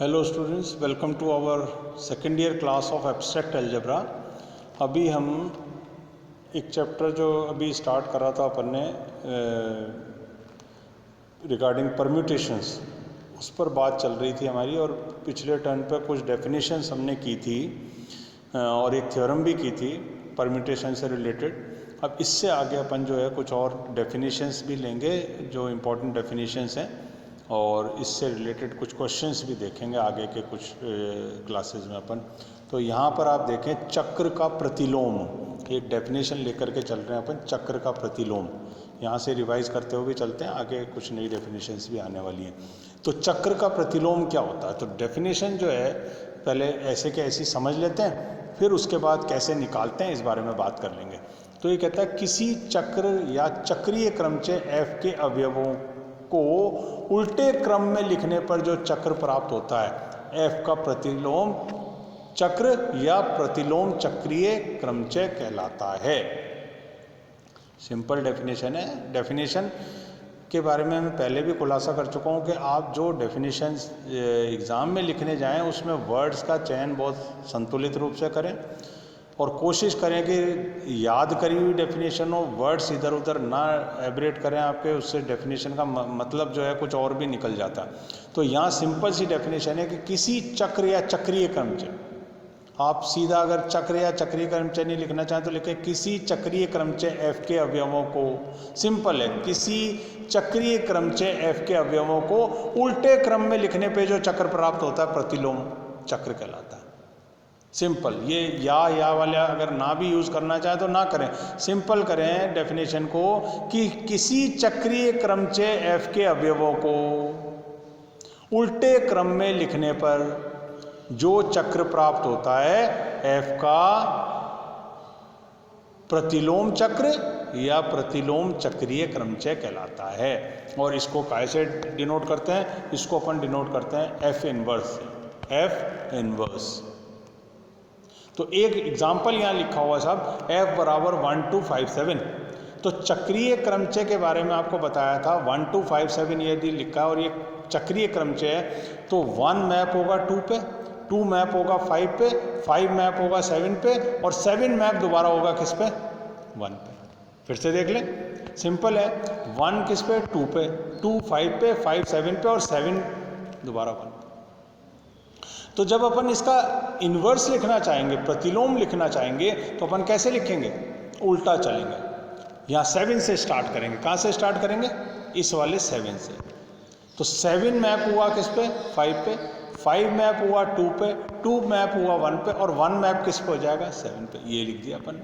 Hello students, welcome to our second year class of abstract algebra. अभी हम एक chapter जो अभी स्टार्ट करा था अपन ने रिगार्डिंग परम्यूटेशंस, उस पर बात चल रही थी हमारी। और पिछले टर्न पर कुछ डेफिनेशंस हमने की थी और एक थ्योरम भी की थी परम्यूटेशन से रिलेटेड। अब इससे आगे अपन जो है कुछ और डेफिनेशंस भी लेंगे जो इम्पोर्टेंट डेफिनेशंस हैं, और इससे रिलेटेड कुछ क्वेश्चंस भी देखेंगे आगे के कुछ क्लासेस में अपन। तो यहाँ पर आप देखें, चक्र का प्रतिलोम, एक डेफिनेशन लेकर के चल रहे हैं अपन, चक्र का प्रतिलोम। यहाँ से रिवाइज करते हुए चलते हैं, आगे कुछ नई डेफिनेशंस भी आने वाली हैं। तो चक्र का प्रतिलोम क्या होता है? तो डेफिनेशन जो है पहले ऐसे के ऐसी समझ लेते हैं, फिर उसके बाद कैसे निकालते हैं इस बारे में बात कर लेंगे। तो ये कहता है किसी चक्र या चक्रीय क्रमचय f के अवयवों को उल्टे क्रम में लिखने पर जो चक्र प्राप्त होता है, f का प्रतिलोम चक्र या प्रतिलोम चक्रीय क्रमचय कहलाता है। सिंपल डेफिनेशन है। डेफिनेशन के बारे में मैं पहले भी खुलासा कर चुका हूँ कि आप जो डेफिनेशन एग्ज़ाम में लिखने जाएं उसमें वर्ड्स का चयन बहुत संतुलित रूप से करें और कोशिश करें कि याद करी हुई डेफिनेशन हो, वर्ड्स इधर उधर ना एब्रेट करें आपके, उससे डेफिनेशन का मतलब जो है कुछ और भी निकल जाता है। तो यहाँ सिंपल सी डेफिनेशन है कि किसी चक्र या चक्रीय क्रमचय, आप सीधा अगर चक्र या चक्रीय क्रमचय नहीं लिखना चाहें तो लिखें किसी चक्रीय क्रमचय f के अवयवों को। सिंपल है, किसी चक्रीय क्रमचय f के अवयवों को उल्टे क्रम में लिखने पे जो चक्र प्राप्त होता है प्रतिलोम चक्र कहलाता है। सिंपल, ये या वाला अगर ना भी यूज़ करना चाहे तो ना करें, सिंपल करें डेफिनेशन को कि किसी चक्रीय क्रमचय f के अवयवों को उल्टे क्रम में लिखने पर जो चक्र प्राप्त होता है f का प्रतिलोम चक्र या प्रतिलोम चक्रीय क्रमचय कहलाता है। और इसको कैसे डिनोट करते हैं? इसको अपन डिनोट करते हैं f इनवर्स से। f इनवर्स, तो एक एग्जाम्पल यहाँ लिखा हुआ साहब, f बराबर 1 2 5 7। तो चक्रीय क्रमचय के बारे में आपको बताया था, 1 2 5 7 यदि लिखा है और ये चक्रीय क्रमचय है तो 1 मैप होगा 2 पे, 2 मैप होगा 5 पे, 5 मैप होगा 7 पे, और 7 मैप दोबारा होगा किस पे? 1 पे। फिर से देख लें, सिंपल है, 1 किस पे? 2 पे, 2 5 पे, 5 7 पे, और 7 दोबारा 1 पे। तो जब अपन इसका इन्वर्स लिखना चाहेंगे, प्रतिलोम लिखना चाहेंगे, तो अपन कैसे लिखेंगे? उल्टा चलेंगे। यहाँ 7 से स्टार्ट करेंगे। कहाँ से स्टार्ट करेंगे? इस वाले 7 से। तो 7 मैप हुआ किस पे? 5 पे, 5 मैप हुआ 2 पे, 2 मैप हुआ 1 पे, और 1 मैप किस पे हो जाएगा? 7 पे। ये लिख दिया अपन,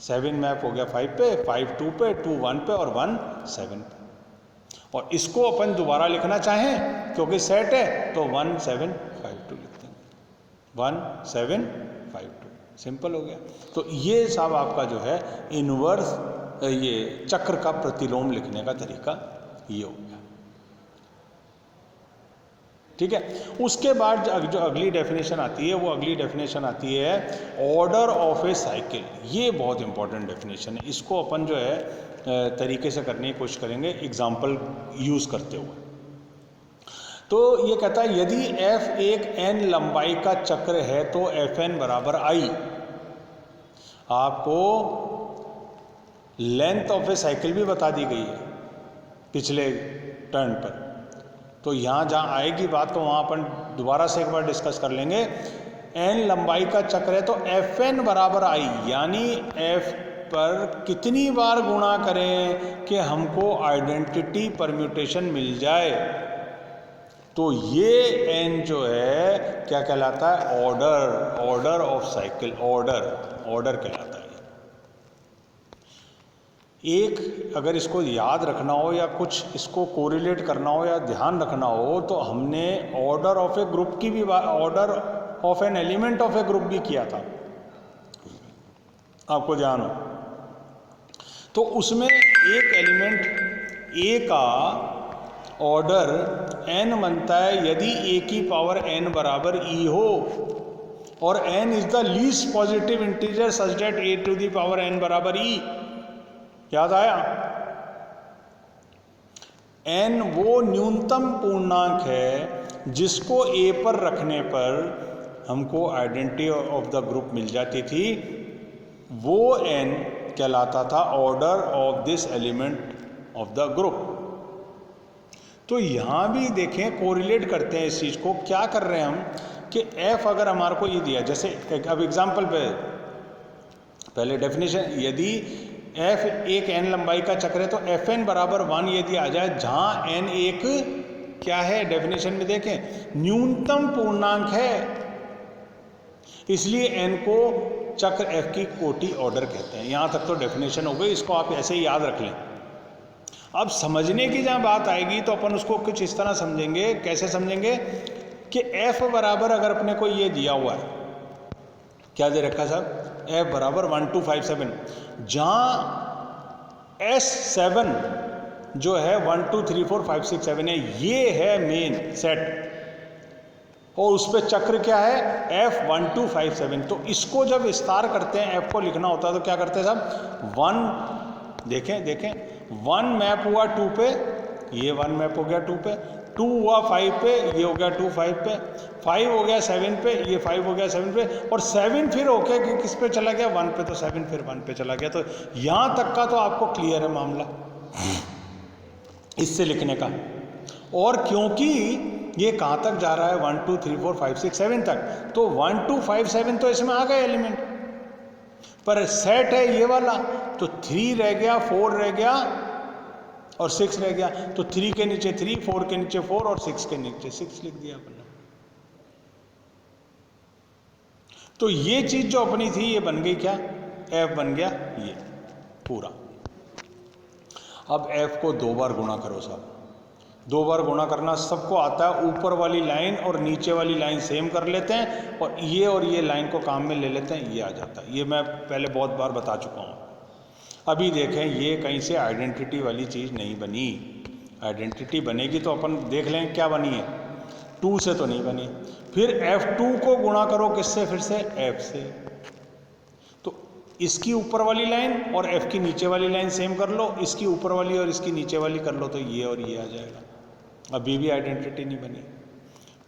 7 मैप हो गया 5 पे, 5 2 पे, 2 1 पे, और 1 7 पे। और इसको अपन दोबारा लिखना चाहें क्योंकि सेट है तो 1 7 5 2 लिखते हैं, 1 7 5 2, सिंपल हो गया। तो ये सब आपका जो है इनवर्स, ये चक्र का प्रतिलोम लिखने का तरीका ये हो गया। ठीक है। उसके बाद जो अगली डेफिनेशन आती है, वो अगली डेफिनेशन आती है ऑर्डर ऑफ ए साइकिल। ये बहुत इंपॉर्टेंट डेफिनेशन है, इसको अपन जो है तरीके से करने की कोशिश करेंगे एग्जाम्पल यूज करते हुए। तो ये कहता है यदि f एक n लंबाई का चक्र है तो fn बराबर i। आपको लेंथ ऑफ ए साइकिल भी बता दी गई है पिछले टर्न पर, तो यहाँ जहाँ आएगी बात तो वहाँ अपन दोबारा से एक बार डिस्कस कर लेंगे। n लंबाई का चक्र है तो fn बराबर i, यानी f पर कितनी बार गुणा करें कि हमको आइडेंटिटी परम्यूटेशन मिल जाए। तो ये n जो है क्या कहलाता है? ऑर्डर ऑफ साइकिल, ऑर्डर कहलाता है। एक अगर इसको याद रखना हो या कुछ इसको कोरिलेट करना हो या ध्यान रखना हो तो हमने ऑर्डर ऑफ ए ग्रुप की भी बात, order of an element of A group भी किया था, आपको ध्यान हो तो उसमें एक एलिमेंट a का ऑर्डर n बनता है यदि a की पावर n बराबर e हो और n is the least positive integer such that a to the power n बराबर e। याद आया? n वो न्यूनतम पूर्णांक है जिसको ए पर रखने पर हमको आइडेंटिटी ऑफ द ग्रुप मिल जाती थी, वो n कहलाता था order of this element of the group. तो यहाँ भी देखें, कोरिलेट करते हैं इस चीज़ को। क्या कर रहे हैं हम कि f अगर हमारे को ये दिया, जैसे अब एग्जाम्पल पे पहले डेफिनेशन, यदि f एक n लंबाई का चक्र है तो Fn बराबर 1 यदि आ जाए, जहाँ n एक क्या है, डेफिनेशन में देखें न्यूनतम पूर्णांक है, इसलिए n को चक्र f की कोटि ऑर्डर कहते हैं। यहाँ तक तो डेफिनेशन हो गई, इसको आप ऐसे ही याद रख लें। अब समझने की जहाँ बात आएगी तो अपन उसको कुछ इस तरह समझेंगे। कैसे समझेंगे कि f बराबर अगर अपने को ये दिया हुआ है, क्या दे रखा साहब, f बराबर 1257, जहाँ S7 जो है 1 2 3 4 5 6 7 है, ये है मेन सेट, और उस पर चक्र क्या है F1257। तो इसको जब विस्तार करते हैं, f को लिखना होता है तो क्या करते हैं साहब, 1 देखें 1 मैप हुआ 2 पे, ये 1 मैप हो गया 2 पे, 2 हुआ 5 पे, ये हो गया 2 5 पे, 5 हो गया 7 पे, ये 5 हो गया 7 पे, और 7 फिर होके कि किस पे चला गया, 1 पे, तो 7 फिर 1 पे चला गया। तो यहाँ तक का तो आपको क्लियर है मामला इससे लिखने का। और क्योंकि ये कहाँ तक जा रहा है, 1 2 3 4 5 6 7 तक, तो 1 2 5 7 तो इसमें आ गए एलिमेंट, पर सेट है ये वाला, तो 3 रह गया, 4 रह गया और 6 रह गया। तो 3 के नीचे 3, 4 के नीचे 4 और 6 के नीचे 6 लिख दिया अपन ने। तो ये चीज जो अपनी थी ये बन गई क्या, f बन गया ये पूरा। अब f को 2 बार गुणा करो साहब, 2 बार गुणा करना सबको आता है। ऊपर वाली लाइन और नीचे वाली लाइन सेम कर लेते हैं और ये लाइन को काम में ले लेते हैं, ये आ जाता है। ये मैं पहले बहुत बार बता चुका हूँ। अभी देखें, ये कहीं से आइडेंटिटी वाली चीज़ नहीं बनी। आइडेंटिटी बनेगी तो अपन देख लें क्या बनी है, 2 से तो नहीं बनी। फिर F2 को गुणा करो किससे, फिर से F से, तो इसकी ऊपर वाली लाइन और F की नीचे वाली लाइन सेम कर लो, इसकी ऊपर वाली और इसकी नीचे वाली कर लो, तो ये और ये आ जाएगा। अभी भी आइडेंटिटी नहीं बनी।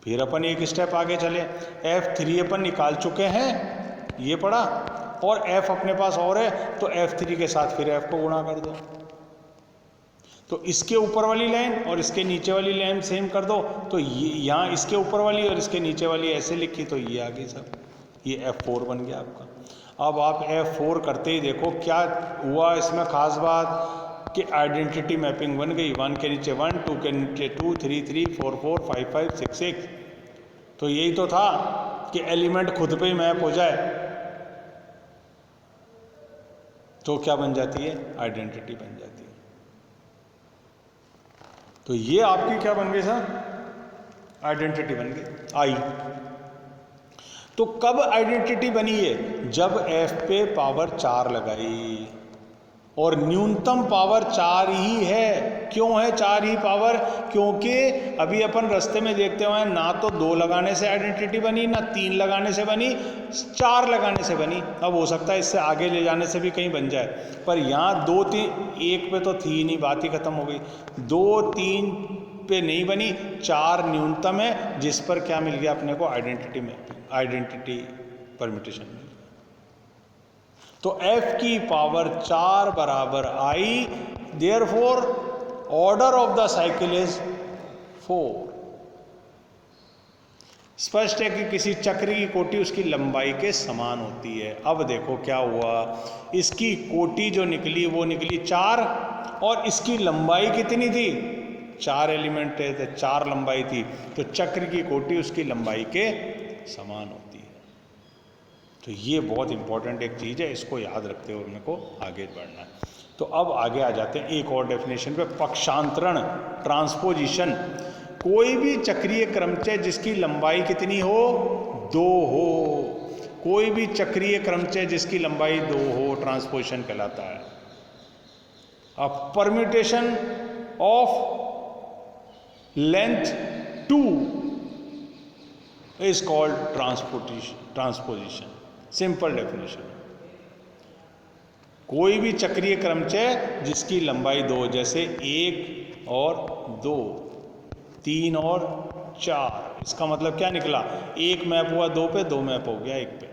फिर अपन एक स्टेप आगे चले, F3 अपन निकाल चुके हैं, ये पड़ा, और F अपने पास और है, तो F3 के साथ फिर F को गुणा कर दो, तो इसके ऊपर वाली लाइन और इसके नीचे वाली लाइन सेम कर दो, तो ये यहाँ इसके ऊपर वाली और इसके नीचे वाली ऐसे लिखी, तो ये आ गई सब, ये F4 बन गया आपका। अब आप F4 करते ही देखो क्या हुआ इसमें खास बात कि आइडेंटिटी मैपिंग बन गई। 1 के नीचे 1, 2 के नीचे 2, 3 3, 4 4, 5 5, 6 6। तो यही तो था कि एलिमेंट खुद पे ही मैप हो जाए, तो क्या बन जाती है, आइडेंटिटी बन जाती है। तो ये आपकी क्या बन गई सर, आइडेंटिटी बन गई आई। तो कब आइडेंटिटी बनी है, जब F पे पावर 4 लगाई, और न्यूनतम पावर 4 ही है। क्यों है 4 ही पावर, क्योंकि अभी अपन रास्ते में देखते हुए ना तो 2 लगाने से आइडेंटिटी बनी, ना 3 लगाने से बनी, 4 लगाने से बनी। अब हो सकता है इससे आगे ले जाने से भी कहीं बन जाए, पर यहाँ 2 3 1 पे तो थी नहीं, बात ही खत्म हो गई। 2 3 पे नहीं बनी, 4 न्यूनतम है, जिस पर क्या मिल गया अपने को, आइडेंटिटी में आइडेंटिटी परम्यूटेशन में। तो F की पावर 4 बराबर I, therefore order of the cycle is 4। स्पष्ट है कि किसी चक्र की कोटि उसकी लंबाई के समान होती है। अब देखो क्या हुआ, इसकी कोटि जो निकली वो निकली 4, और इसकी लंबाई कितनी थी, 4 एलिमेंट थे तो 4 लंबाई थी, तो चक्र की कोटि उसकी लंबाई के समान होती है। तो ये बहुत इंपॉर्टेंट एक चीज़ है, इसको याद रखते हुए मेरे को आगे बढ़ना है। तो अब आगे आ जाते हैं एक और डेफिनेशन पे, पक्षांतरण, ट्रांसपोजिशन। कोई भी चक्रीय क्रमचय जिसकी लंबाई कितनी हो, 2 हो, कोई भी चक्रीय क्रमचय जिसकी लंबाई 2 हो, ट्रांसपोजिशन कहलाता है। अब permutation of length 2 is called transposition. Simple definition, कोई भी चक्रीय क्रमचय जिसकी लंबाई 2, जैसे 1 और 2, 3 और 4, इसका मतलब क्या निकला, 1 मैप हुआ 2 पे, 2 मैप हो गया 1 पे,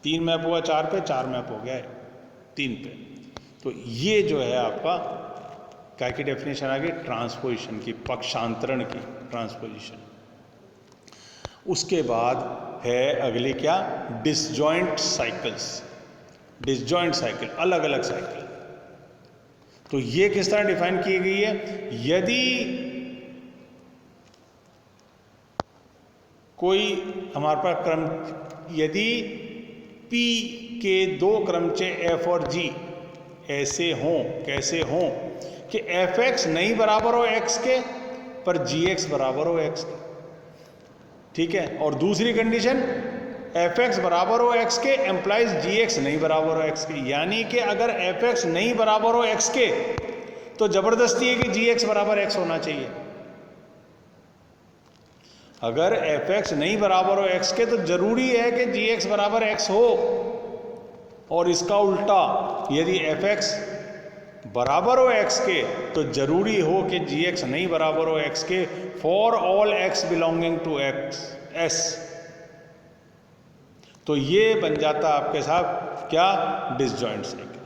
3 मैप हुआ 4 पे, 4 मैप हो गया 3 पे। तो ये जो है आपका क्या की डेफिनेशन आ गई, ट्रांसपोजिशन की, पक्षांतरण की, ट्रांसपोजिशन। उसके बाद है अगली क्या, डिसजॉइंट साइकिल्स। डिसजॉइंट साइकिल, अलग अलग साइकिल। तो ये किस तरह डिफाइन की गई है, यदि कोई हमारे पास क्रम, यदि P के 2 क्रमचय F और G ऐसे हों, कैसे हों कि Fx नहीं बराबर हो x के पर Gx बराबर हो x के, ठीक है। और दूसरी कंडीशन Fx बराबर हो x के एम्प्लाइज Gx नहीं बराबर हो x के, यानी कि अगर Fx नहीं बराबर हो x के तो जबरदस्ती है कि Gx बराबर x होना चाहिए। अगर Fx नहीं बराबर हो x के तो जरूरी है कि Gx बराबर x हो, और इसका उल्टा, यदि Fx बराबर हो x के तो जरूरी हो कि Gx नहीं बराबर हो x के for all x belonging to s। तो ये बन जाता आपके साथ क्या, डिसजॉइंट साइकिल,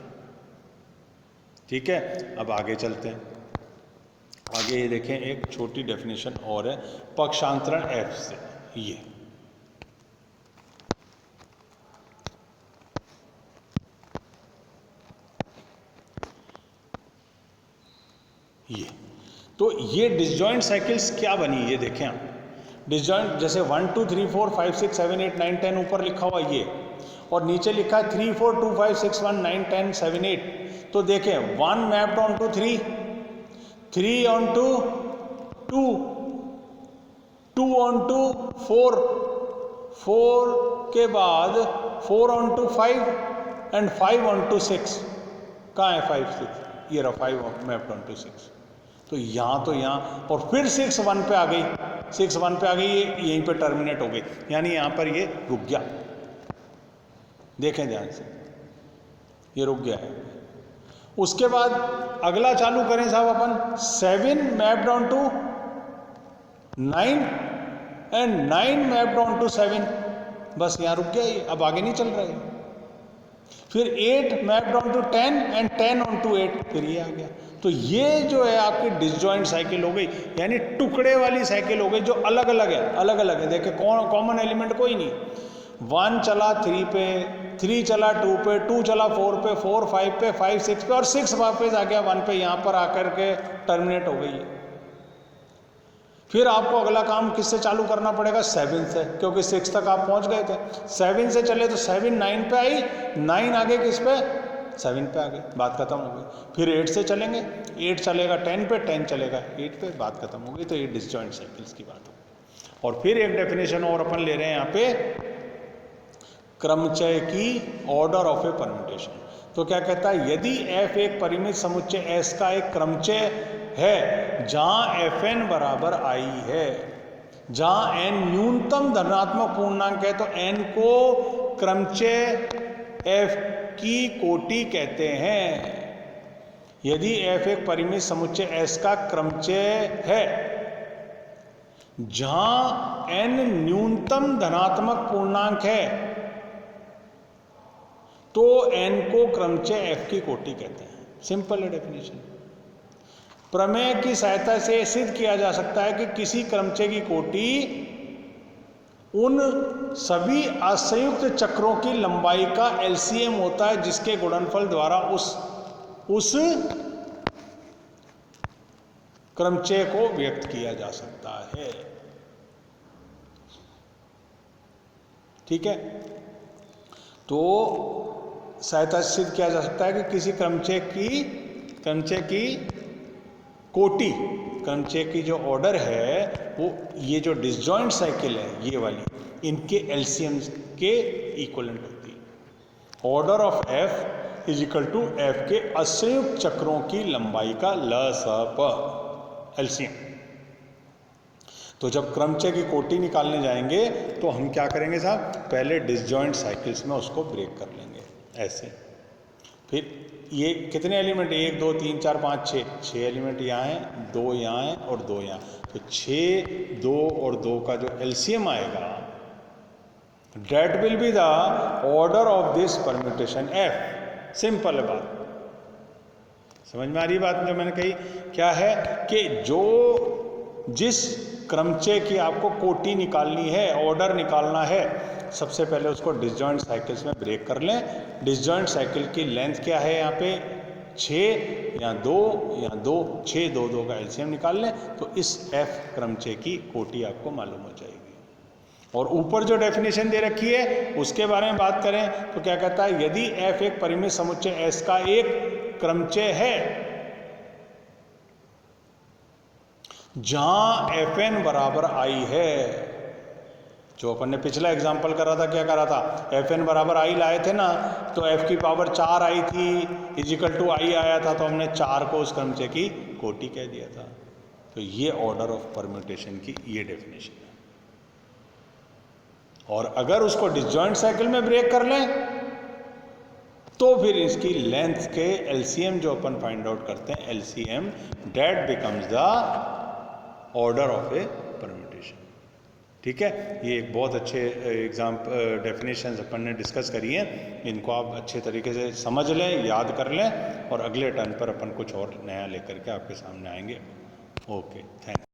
ठीक है। अब आगे चलते हैं, आगे ये देखें, एक छोटी डेफिनेशन और है पक्षांतरण F से। ये तो ये डिसजॉइंट साइकिल्स क्या बनी, ये देखें आप। डिसजॉइंट जैसे 1 2 3 4 5 6 7 8 9 10 ऊपर लिखा हुआ ये, और नीचे लिखा है 3 4 2 5 6 1 9 10 7 8। तो देखें 1 mapped on to 3, 3 on to 2, 2 on to 4, 4 के बाद 4 on to 5 and 5 on to 6। कहाँ है 5 6, ये रहा 5 मैप्ड ऑन टू 6। तो यहाँ और फिर 6 1 पे आ गई, 6 1 पे आ गई, ये यहीं पे टर्मिनेट हो गई, यानी यहाँ पर ये रुक गया। देखें ध्यान से, ये रुक गया है। उसके बाद अगला चालू करें साहब अपन, 7 mapped on to 9 and 9 mapped on to 7, बस यहाँ रुक गया ये, अब आगे नहीं चल रहा है। फिर 8 mapped on to 10 and 10 on to 8, फिर ये आ गया। तो ये जो है आपकी डिसजॉइंट साइकिल हो गई, यानी टुकड़े वाली साइकिल हो गई, जो अलग अलग है, अलग अलग है। देखिए कॉमन एलिमेंट कोई नहीं, 1 चला 3 पे, 3 चला 2 पे, 2 चला 4 पे, 4 5 पे, 5 6 पे, और 6 वापस आ गया 1 पे, यहाँ पर आकर के टर्मिनेट हो गई है। फिर आपको अगला काम किससे चालू करना पड़ेगा, 7 से, क्योंकि 6 तक आप पहुंच गए थे। 7 से चले तो 7 9 पे आई, 9 आगे किस पे, 7 पे आ गई, बात खत्म हो गई। फिर 8 से चलेंगे, 8 चलेगा 10 पे, 10 चलेगा 8 पे, बात खत्म हो गई। तो ये डिसजॉइंट साइकिल्स की बात हो। और फिर एक डेफिनेशन और अपन ले रहे हैं यहाँ पे, क्रमचय की, ऑर्डर ऑफ ए परम्यूटेशन। तो क्या कहता है, यदि f एक परिमित समुच्चय S का एक क्रमचय है जहां Fn बराबर i है, जहां n न्यूनतम धनात्मक पूर्णांक है, तो n को क्रमचय f की कोटि कहते हैं। यदि f एक परिमित समुच्चय S का क्रमचय है जहां n न्यूनतम धनात्मक पूर्णांक है, तो n को क्रमचय f की कोटि कहते हैं। सिंपल है डेफिनेशन। प्रमेय की सहायता से सिद्ध किया जा सकता है कि किसी क्रमचय की कोटि उन सभी असंयुक्त चक्रों की लंबाई का एलसीएम होता है जिसके गुणनफल द्वारा उस क्रमचय को व्यक्त किया जा सकता है। ठीक है, तो सहायता से सिद्ध किया जा सकता है कि किसी क्रमचय की कोटि, क्रमचय की जो ऑर्डर है वो, ये जो डिसजॉइंट साइकिल है ये वाली, इनके एलसीएम के इक्विवेलेंट होती है। Order of f is equal to f के असंयुक्त चक्रों की लंबाई का LSAP एलसीएम। तो जब क्रमचय की कोटि निकालने जाएंगे तो हम क्या करेंगे साहब, पहले डिसजॉइंट साइकिल्स में उसको ब्रेक कर लेंगे ऐसे, फिर ये कितने एलिमेंट, 1 2 3 4 5 6 एलिमेंट यहाँ हैं, 2 यहाँ हैं और 2 यहाँ। तो 6, 2 और 2 का जो एलसीएम आएगा, that will be the order of this permutation F. Simple है बात, समझ में आ रही बात जो मैंने कही? क्या है कि जिस क्रमचय की आपको कोटि निकालनी है, ऑर्डर निकालना है, सबसे पहले उसको डिसजॉइंट साइकिल्स में ब्रेक कर लें। डिसजॉइंट साइकिल की लेंथ क्या है यहाँ पे, 6 या 2 या 2, 6 2 2 का एलसीएम निकाल लें, तो इस एफ क्रमचय की कोटि आपको मालूम हो जाएगी। और ऊपर जो डेफिनेशन दे रखी है उसके बारे में बात करें तो क्या कहता है, यदि एफ एक परिमित समुच्चय एस का एक क्रमचय है जहां एफ एन बराबर आई है, जो अपन ने पिछला एग्जाम्पल करा था, क्या करा था, एफ एन बराबर आई लाए थे ना, तो एफ की पावर 4 आई थी इजिकल टू आई आया था, तो हमने 4 को उस क्रमचय की कोटि कह दिया था। तो ये ऑर्डर ऑफ परम्यूटेशन की ये डेफिनेशन है। और अगर उसको डिसजॉइंट साइकिल में ब्रेक कर लें तो फिर इसकी लेंथ के एलसीएम जो अपन फाइंड आउट करते हैं, LCM that becomes the order of A permutation. ठीक है, ये एक बहुत अच्छे डेफिनेशंस अपन ने डिस्कस करी हैं, इनको आप अच्छे तरीके से समझ लें, याद कर लें, और अगले टर्न पर अपन कुछ और नया लेकर के आपके सामने आएंगे। Okay, thank you.